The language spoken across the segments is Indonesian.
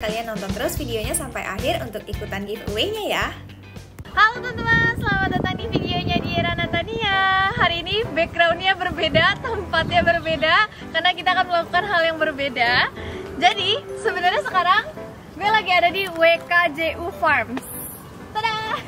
kalian nonton terus videonya sampai akhir untuk ikutan giveaway-nya ya. Halo teman-teman, selamat datang di videonya di Rana Tania. Hari ini background-nya berbeda, tempatnya berbeda, karena kita akan melakukan hal yang berbeda. Jadi, sebenarnya sekarang gue lagi ada di WKJU Farms. Tada!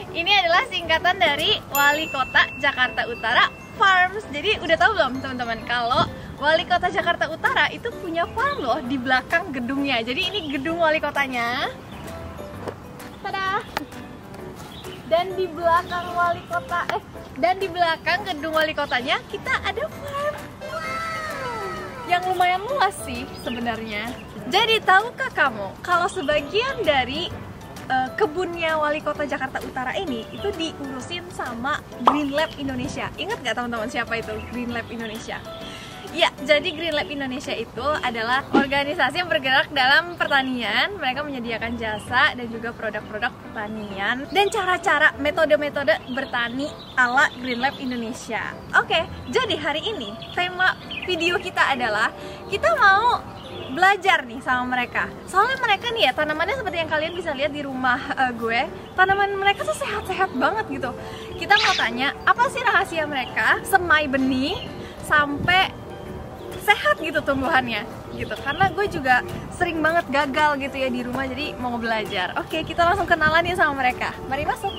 Ini adalah singkatan dari Wali Kota Jakarta Utara Farms. Jadi, udah tahu belum teman-teman kalau Wali Kota Jakarta Utara itu punya farm loh di belakang gedungnya. Jadi, ini gedung wali kotanya. Tada! Dan di belakang gedung wali kotanya kita ada farm. Wow, yang lumayan luas sih sebenarnya. Jadi tahukah kamu kalau sebagian dari kebunnya wali kota Jakarta Utara ini itu diurusin sama Green Lab Indonesia? Ingat nggak teman-teman siapa itu Green Lab Indonesia? Ya, jadi Green Lab Indonesia itu adalah organisasi yang bergerak dalam pertanian. Mereka menyediakan jasa dan juga produk-produk pertanian dan cara-cara, metode-metode bertani ala Green Lab Indonesia. Oke, jadi hari ini tema video kita adalah kita mau belajar nih sama mereka. Soalnya mereka nih ya, tanamannya seperti yang kalian bisa lihat di rumah gue, tanaman mereka tuh sehat-sehat banget gitu. Kita mau tanya, apa sih rahasia mereka semai benih sampai sehat gitu tumbuhannya gitu, karena gue juga sering banget gagal gitu ya di rumah, jadi mau belajar. Oke, kita langsung kenalan nih sama mereka. Mari masuk.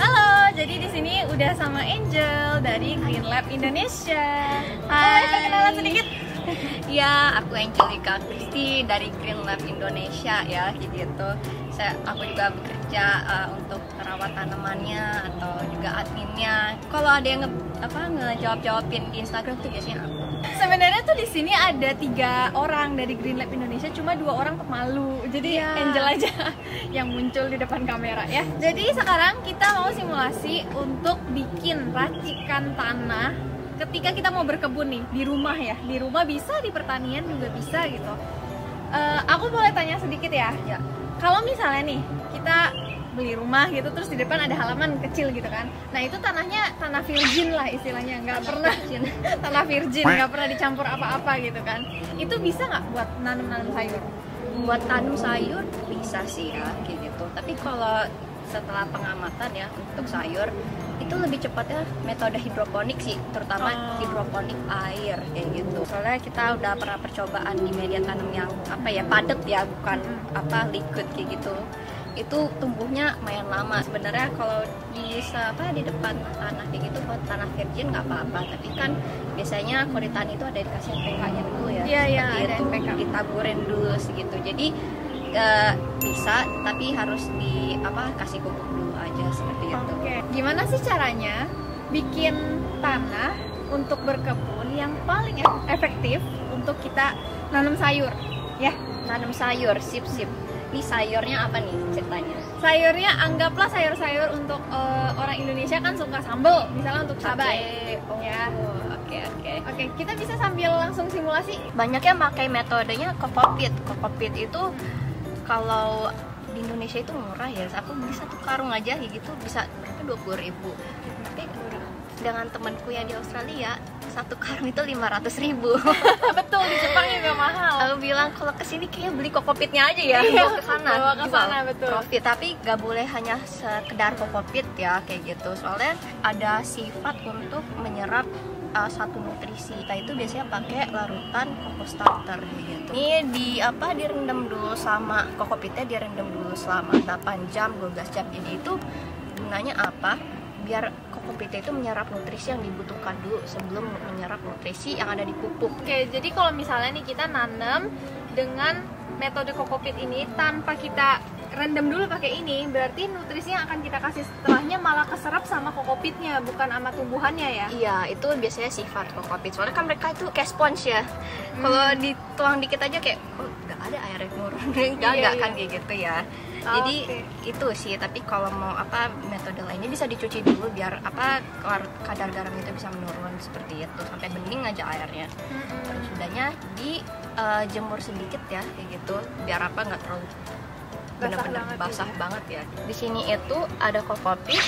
Halo, jadi di sini udah sama Angel dari Green Lab Indonesia. Hai, perkenalan sedikit. Ya, aku Angelica Kristi dari Green Lab Indonesia ya, gitu. Aku juga bekerja untuk merawat tanamannya atau juga adminnya. Kalau ada yang ngejawab-jawabin di Instagram tuh biasanya aku. Sebenarnya tuh di sini ada 3 orang dari Green Lab Indonesia, cuma 2 orang pemalu. Jadi Angel aja yang muncul di depan kamera ya. Jadi sekarang kita mau simulasi untuk bikin racikan tanah ketika kita mau berkebun nih di rumah ya. Di rumah bisa, di pertanian juga bisa gitu. Aku boleh tanya sedikit ya? Ya. Kalau misalnya nih kita beli rumah gitu, terus di depan ada halaman kecil gitu kan. Nah itu tanahnya tanah virgin lah istilahnya, nggak pernah tanah virgin, nggak pernah dicampur apa-apa gitu kan. Itu bisa nggak buat nanam sayur? Buat tanam sayur bisa sih ya, kayak gitu. Tapi kalau setelah pengamatan ya untuk sayur itu lebih cepatnya metode hidroponik sih, terutama hidroponik air kayak gitu. Soalnya kita udah pernah percobaan di media tanam yang padat ya, bukan liquid kayak gitu. Itu tumbuhnya lumayan lama. Sebenarnya kalau di depan tanah kayak gitu, buat tanah virgin nggak apa-apa, tapi kan biasanya kalau di tanah itu ada dikasih NPK-nya dulu ya. Iya, ada itu NPK. ditaburin dulu segitu. Jadi bisa, tapi harus kasih pupuk dulu aja seperti itu. Oke. Gimana sih caranya bikin tanah untuk berkebun yang paling efektif untuk kita nanam sayur? Ya, Nanam sayur, sip. Ini sayurnya apa nih ceritanya? sayurnya anggaplah sayur-sayur untuk orang Indonesia kan suka sambal, misalnya untuk cabai. Ya. Oke, kita bisa sambil langsung simulasi. Banyaknya pakai metodenya kokopit. Kokopit itu kalau di Indonesia itu murah ya. Aku beli 1 karung aja kayak gitu bisa berapa, 20.000. Tapi dengan temanku yang di Australia 1 karung itu 500.000. Betul, di Jepang juga mahal. Aku bilang kalau kesini kayaknya beli kokopitnya aja ya, bawa ke sana, betul. Profit, tapi gak boleh hanya sekedar kokopit ya kayak gitu. Soalnya ada sifat untuk menyerap satu nutrisi. Kita itu biasanya pakai larutan coco starter gitu. Ini direndam dulu sama kokopitnya, direndam dulu selama 8 jam, 12 jam. Jadi itu gunanya apa? Biar kokopitnya itu menyerap nutrisi yang dibutuhkan dulu sebelum menyerap nutrisi yang ada di pupuk. Oke, jadi kalau misalnya nih kita nanam dengan metode kokopit ini tanpa kita rendam dulu pakai ini, berarti nutrisi yang akan kita kasih setelahnya malah keserap sama kokopitnya, bukan sama tumbuhannya ya? Iya, itu biasanya sifat kokopit. Soalnya kan mereka itu kayak sponge ya. Kalau dituang dikit aja kayak nggak ada airnya turun, nggak kan kayak gitu ya. Jadi itu sih. Tapi kalau mau metode lainnya bisa dicuci dulu biar kadar garam itu bisa menurun seperti itu sampai bening aja airnya. Terus sudahnya dijemur sedikit ya kayak gitu biar nggak terlalu benar-benar basah banget ya. Di sini itu ada kokopit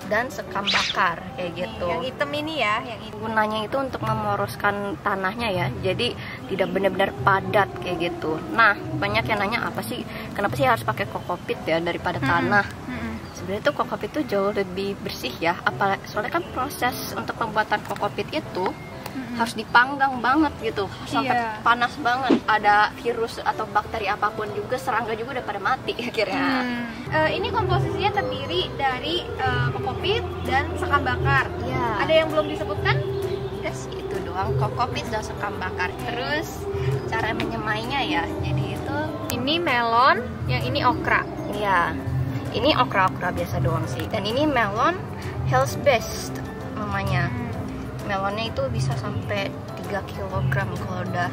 dan sekam bakar kayak gitu. Yang hitam ini ya, yang itu. Gunanya itu untuk memoroskan tanahnya ya. Jadi tidak benar-benar padat kayak gitu. Nah, banyak yang nanya kenapa sih harus pakai kokopit ya daripada tanah? Sebenarnya tuh kokopit itu jauh lebih bersih ya, soalnya kan proses untuk pembuatan kokopit itu harus dipanggang banget gitu, sampai panas banget, ada virus atau bakteri apapun juga, serangga juga udah pada mati akhirnya. Ini komposisinya terdiri dari kokopit dan sekam bakar. Ada yang belum disebutkan? Itu doang, kokopit dan sekam bakar. Terus cara menyemainya ya, jadi itu ini melon, yang ini okra. Iya, ini okra-okra biasa doang sih. Dan ini melon health based namanya. Melonnya itu bisa sampai 3 kg kalau udah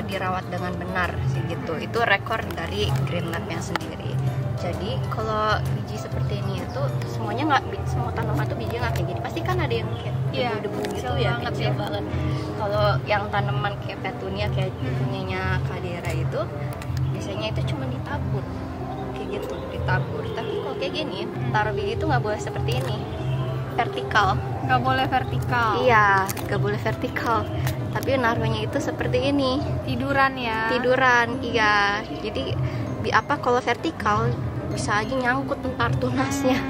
dirawat dengan benar sih gitu. Itu rekor dari Green Lab-nya sendiri. Jadi kalau biji seperti ini itu semuanya semua tanaman tuh biji nggak kayak gini. Pasti kan ada yang kayak debu-debu gitu ya, kecil banget. Kalau yang tanaman kayak petunia, kayak punyanya Kadera itu biasanya itu cuma ditabur kayak gitu, ditabur. Tapi kalau kayak gini, taruh biji itu nggak boleh seperti ini, vertikal. Nggak boleh vertikal. Iya, nggak boleh vertikal. Tapi naruhnya itu seperti ini. Tiduran ya. Tiduran, iya. Jadi kalau vertikal bisa aja nyangkut ntar tunasnya.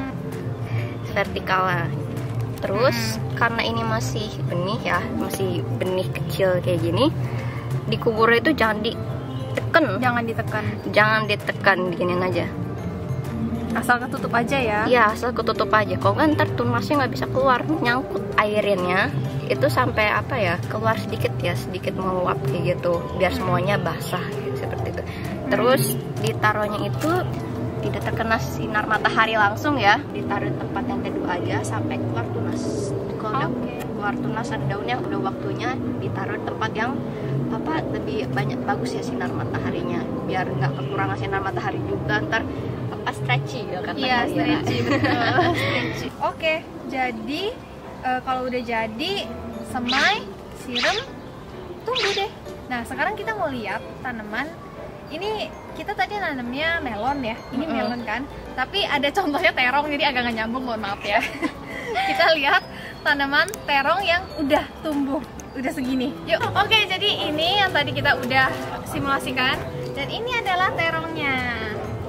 Vertikal lah. Terus karena ini masih benih ya, masih benih kecil kayak gini, dikubur itu jangan ditekan. Jangan ditekan, diginin aja. Asal ketutup aja ya? Iya, asal ketutup aja. Kalau nggak ntar tunasnya nggak bisa keluar, nyangkut airinnya. Itu sampai keluar sedikit meluap kayak gitu, biar semuanya basah seperti itu. Terus ditaruhnya itu tidak terkena sinar matahari langsung ya, ditaruh tempat yang teduh aja sampai keluar tunas. Kalau udah keluar tunas, ada daunnya, udah waktunya ditaruh tempat yang lebih banyak bagus ya sinar mataharinya, biar nggak kekurangan sinar matahari juga, ntar stretchy ya katanya. Iya, stretchy, betul. Stretchy. Oke, jadi kalau udah jadi, semai, siram, tunggu deh. Nah, sekarang kita mau lihat tanaman. Ini kita tadi nanamnya melon ya, ini melon kan, tapi ada contohnya terong, jadi agak nggak nyambung, mohon maaf ya. Kita lihat tanaman terong yang udah tumbuh, udah segini. Yuk, oke, jadi ini yang tadi kita udah simulasikan, dan ini adalah terongnya.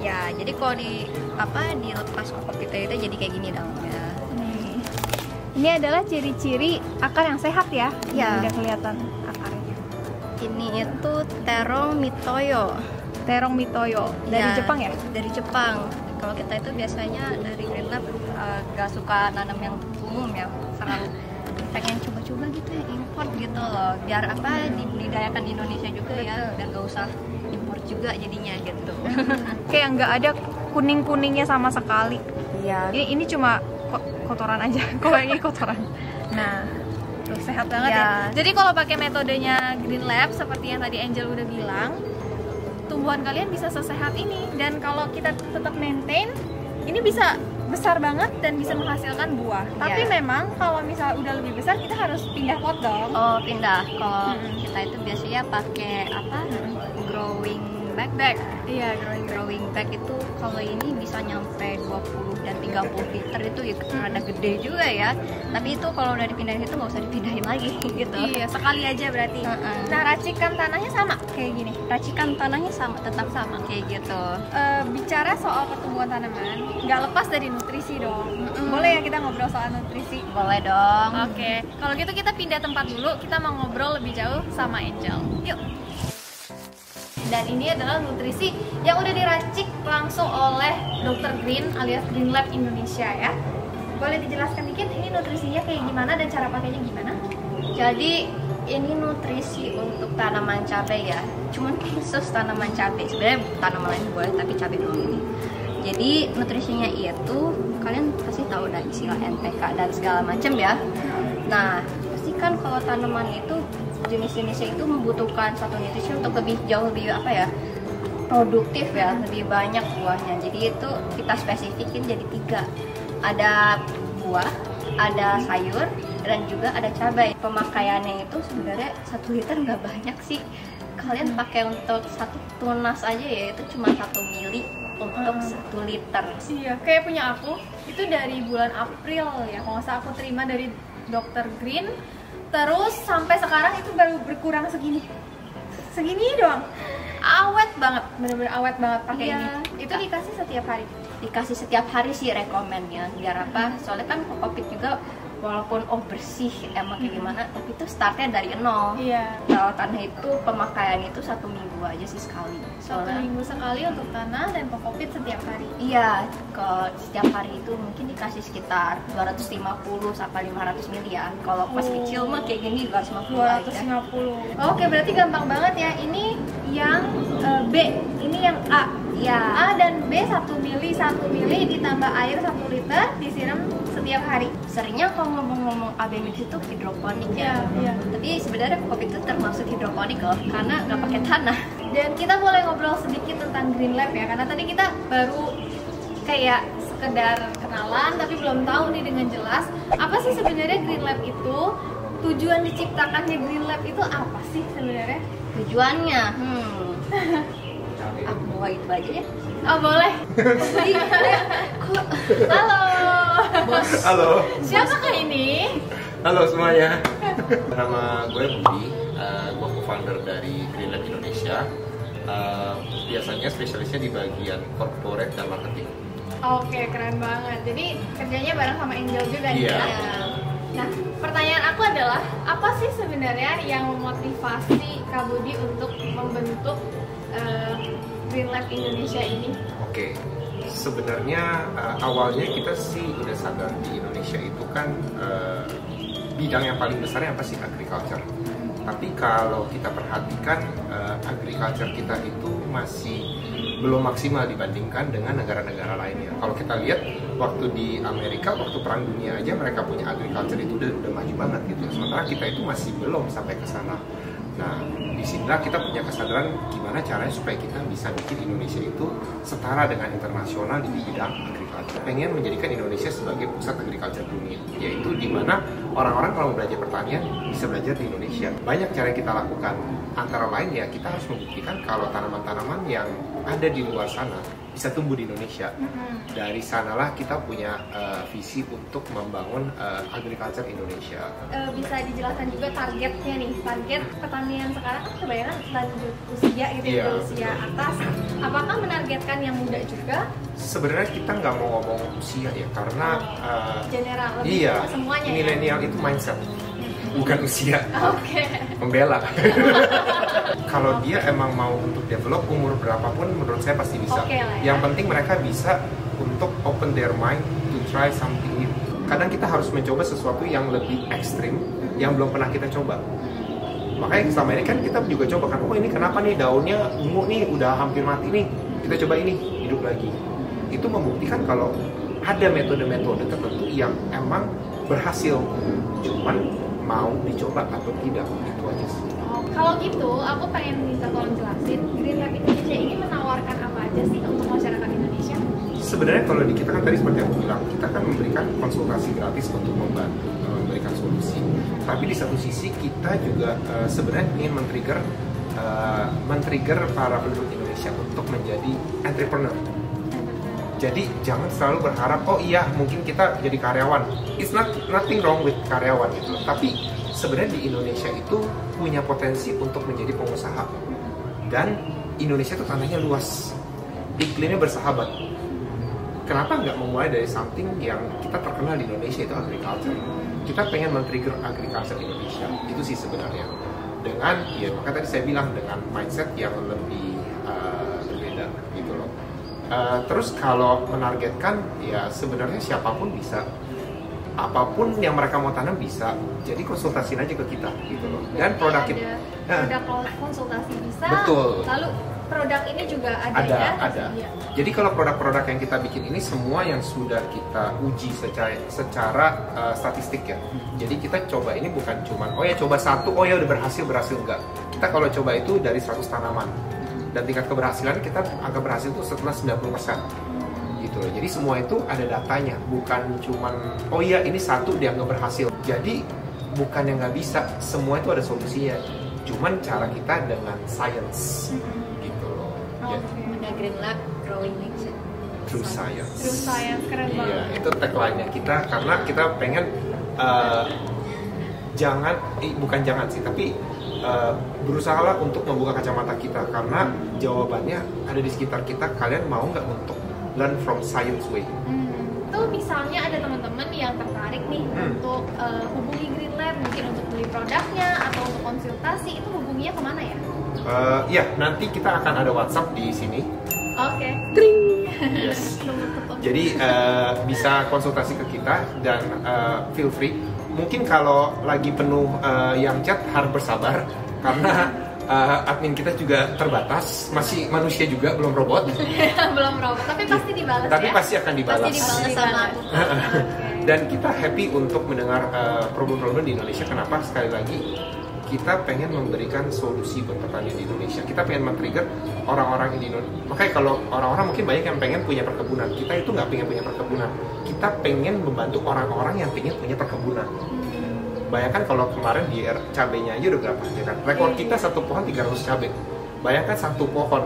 Ya, jadi kalau dilepas kokopitnya itu jadi kayak gini daunnya. Ini adalah ciri-ciri akar yang sehat ya, ya. Udah kelihatan akarnya. Ini itu terong mitoyo. Terong mitoyo dari Jepang ya? Dari Jepang. Kalau kita itu biasanya dari Green Lab gak suka nanam yang umum ya, selalu pengen coba-coba gitu ya, import gitu loh, biar dibudidayakan di Indonesia juga. Betul. Ya, dan gak usah import juga jadinya gitu. Kayak nggak ada kuning-kuningnya sama sekali. Iya. Ini cuma kotoran aja. Kalau ini kotoran. Nah, tuh sehat banget ya. Jadi kalau pakai metodenya Green Lab seperti yang tadi Angel udah bilang, tumbuhan kalian bisa sesehat ini. Dan kalau kita tetap maintain, ini bisa besar banget dan bisa menghasilkan buah. Tapi memang kalau misalnya udah lebih besar, kita harus pindah pot dong. Oh, pindah. Kalau kita itu biasanya pakai growing bag. Iya, growing bag itu kalau ini bisa nyampe 20 dan 30 liter, itu ya rada gede juga ya. Tapi itu kalau udah dipindahin itu nggak usah dipindahin lagi gitu. Iya, sekali aja berarti. Nah, racikan tanahnya sama kayak gini. Racikan tanahnya tetap sama kayak gitu. Bicara soal pertumbuhan tanaman, nggak lepas dari nutrisi dong. Boleh ya kita ngobrol soal nutrisi? Boleh dong. Oke, kalau gitu kita pindah tempat dulu. Kita mau ngobrol lebih jauh sama Angel. Yuk. Dan ini adalah nutrisi yang udah diracik langsung oleh Dr. Green alias Green Lab Indonesia ya. Boleh dijelaskan dikit ini nutrisinya kayak gimana dan cara pakainya gimana? Jadi ini nutrisi untuk tanaman cabai ya, cuman khusus tanaman cabai. Sebenarnya tanaman lain boleh, tapi cabai doang ini. Jadi nutrisinya itu kalian pasti tahu dah istilah NPK dan segala macam ya. Nah, pasti kan kalau tanaman itu jenis-jenisnya itu membutuhkan satu nutrisi untuk jauh lebih produktif ya, lebih banyak buahnya. Jadi itu kita spesifikin jadi 3. Ada buah, ada sayur, dan juga ada cabai. Pemakaiannya itu sebenarnya 1 liter nggak banyak sih. Kalian pakai untuk 1 tunas aja ya, itu cuma 1 mili untuk 1 liter. Iya, kayak punya aku itu dari bulan April ya, kalau nggak salah aku terima dari Dr. Green. Terus sampai sekarang itu baru berkurang segini. segini doang. Awet banget, bener-bener awet banget pakai ini. Itu dikasih setiap hari. Dikasih setiap hari sih rekomennya, biar apa? Soalnya kan kokopit juga walaupun bersih emang kayak gimana, tapi itu startnya dari nol. Iya. Perawatannya itu pemakaian itu 1 minggu aja sih sekali. 1 minggu sekali untuk tanah dan kokopit setiap hari. Iya, ke setiap hari itu mungkin dikasih sekitar 250 sampai 500 ml ya. Kalau pas kecil mah kayak gini 250 aja. 250. Oke, berarti gampang banget ya. Ini yang B, ini yang A. Ya. A dan B 1 mili ditambah air 1 liter disiram setiap hari. Seringnya kalau ngomong-ngomong AB mix itu hidroponik ya. Iya. Tapi sebenarnya kokopit itu termasuk hidroponik loh, karena nggak pakai tanah. Dan kita boleh ngobrol sedikit tentang Green Lab ya, karena tadi kita baru kayak sekedar kenalan tapi belum tahu nih dengan jelas apa sih sebenarnya Green Lab itu. Tujuan diciptakannya Green Lab itu apa sih sebenarnya? Tujuannya, aku bawa itu aja ya. Oh boleh. Halo. Bos. Halo. Siapakah ini? Halo semuanya. Nama gue Budi. Gue co-founder dari Green Lab Indonesia. Biasanya spesialisnya di bagian corporate dan marketing. Oke, keren banget. Jadi kerjanya bareng sama Angel juga nih Iya. ya. Nah, pertanyaan aku adalah apa sih sebenarnya yang memotivasi Kak Budi untuk membentuk Green Lab Indonesia ini? Oke. Sebenarnya awalnya kita sih udah sadar di Indonesia itu kan bidang yang paling besarnya apa sih? Agriculture. Tapi kalau kita perhatikan agriculture kita itu masih belum maksimal dibandingkan dengan negara-negara lainnya. Kalau kita lihat waktu di Amerika, waktu Perang Dunia aja mereka punya agriculture itu udah maju banget gitu. Sementara kita itu masih belum sampai ke sana. Nah, disinilah kita punya kesadaran gimana caranya supaya kita bisa bikin Indonesia itu setara dengan internasional di bidang agriculture. Pengen menjadikan Indonesia sebagai pusat agriculture dunia, yaitu di mana orang-orang kalau belajar pertanian bisa belajar di Indonesia. Banyak cara yang kita lakukan, antara lain ya kita harus membuktikan kalau tanaman-tanaman yang ada di luar sana bisa tumbuh di Indonesia. Dari sanalah kita punya visi untuk membangun agriculture Indonesia. Bisa dijelaskan juga targetnya nih, target pertanian sekarang kan kebanyakan lanjut usia gitu, Iya. usia atas. Apakah menargetkan yang muda juga? Sebenarnya kita nggak mau ngomong usia ya, karena General lebih iya, ke semuanya ya? milenial itu mindset, bukan usia. Oke. Membela. Kalau dia emang mau untuk develop umur berapapun, menurut saya pasti bisa. Oke lah ya. Yang penting mereka bisa untuk open their mind to try something new. Kadang kita harus mencoba sesuatu yang lebih ekstrim yang belum pernah kita coba. Makanya selama ini kan kita juga coba kan, oh ini kenapa nih daunnya ungu nih udah hampir mati nih, kita coba ini hidup lagi. Itu membuktikan kalau ada metode-metode tertentu yang emang berhasil, cuman mau dicoba atau tidak, itu aja sih. Kalau gitu, aku pengen minta tolong jelasin Green Lab Indonesia ini menawarkan apa aja sih untuk masyarakat Indonesia? Sebenarnya kalau di kita kan tadi seperti yang aku bilang, kita kan memberikan konsultasi gratis untuk membantu memberikan solusi. Tapi di satu sisi kita juga sebenarnya ingin men-trigger para penduduk Indonesia untuk menjadi entrepreneur. Jadi jangan selalu berharap, oh iya mungkin kita jadi karyawan. It's nothing wrong with karyawan gitu. Tapi sebenarnya di Indonesia itu punya potensi untuk menjadi pengusaha. Dan Indonesia itu tanahnya luas, iklimnya bersahabat. Kenapa nggak memulai dari something yang kita terkenal di Indonesia, itu agriculture. Kita pengen men-trigger agriculture Indonesia, itu sih sebenarnya. Dengan, ya maka tadi saya bilang dengan mindset yang lebih berbeda gitu loh. Terus kalau menargetkan, ya sebenarnya siapapun bisa. Apapun yang mereka mau tanam bisa, jadi konsultasiin aja ke kita gitu loh. Dan produk kita, produk konsultasi bisa. Betul. Lalu produk ini juga ada ada, ya? ada. Iya. Jadi kalau produk-produk yang kita bikin ini semua yang sudah kita uji secara statistik ya. Jadi kita coba ini bukan cuma oh ya coba satu, oh ya udah berhasil enggak. Kita kalau coba itu dari 100 tanaman. Dan tingkat keberhasilan kita angka berhasil itu setelah 90%. Gitu loh. Jadi semua itu ada datanya, bukan cuman oh iya ini satu dianggap berhasil. Jadi bukan yang nggak bisa, semua itu ada solusinya. Cuman cara kita dengan science gitu loh. Ada Green Lab Growing Nature. True science. True science, keren Iya, banget. itu tagline-nya kita karena kita pengen bukan jangan sih, tapi berusahalah untuk membuka kacamata kita, karena jawabannya ada di sekitar kita. Kalian mau nggak untuk learn from science way? Tuh misalnya ada teman-teman yang tertarik nih untuk hubungi Green Lab, mungkin untuk beli produknya atau untuk konsultasi, itu hubunginya kemana ya? Ya, nanti kita akan ada WhatsApp di sini. Oke. Yes. Jadi bisa konsultasi ke kita dan feel free. Mungkin kalau lagi penuh yang chat harus bersabar karena admin kita juga terbatas, masih manusia juga, belum robot. Belum robot, tapi pasti dibalas. Tapi ya? pasti akan dibalas. Pasti dibalas sama aku. Dan kita happy untuk mendengar problem-problem di Indonesia. Kenapa? Sekali lagi kita pengen memberikan solusi buat petani di Indonesia. Kita pengen men-trigger orang-orang di Indonesia. Makanya kalau orang-orang mungkin banyak yang pengen punya perkebunan, kita itu nggak pengen punya perkebunan. Kita pengen membantu orang-orang yang pengen punya perkebunan. Bayangkan kalau kemarin di cabenya aja udah berapa, ya kan? Rekor kita satu pohon 300 cabai. Bayangkan satu pohon.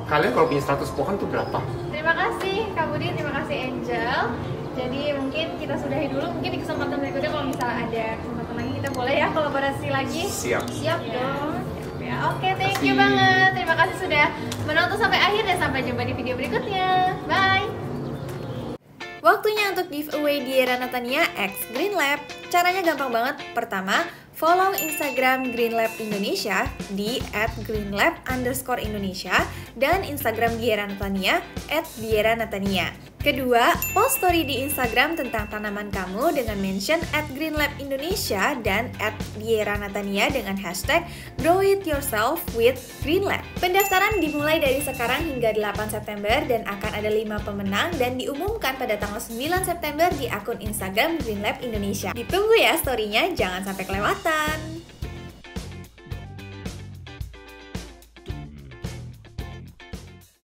Kalian kalau punya 100 pohon itu berapa? Terima kasih Kak Budi, terima kasih Angel. Jadi mungkin kita sudahi dulu. Mungkin di kesempatan berikutnya kalau misalnya ada kesempatan lagi kita boleh ya kolaborasi lagi. Siap. Siap dong. Ya, oke, thank you banget. Terima kasih sudah menonton sampai akhir dan sampai jumpa di video berikutnya. Bye. Waktunya untuk giveaway Diera Natania X Green Lab. Caranya gampang banget. Pertama, follow Instagram Green Lab Indonesia di @greenlab_Indonesia dan Instagram Diera Natania @DieraNatania. Kedua, post story di Instagram tentang tanaman kamu dengan mention @greenlabindonesia dan @DieraNatania dengan hashtag #GrowItYourselfWithGreenLab. Pendaftaran dimulai dari sekarang hingga 8 September dan akan ada 5 pemenang dan diumumkan pada tanggal 9 September di akun Instagram Green Lab Indonesia. Ditunggu ya story-nya, jangan sampai kelewatan.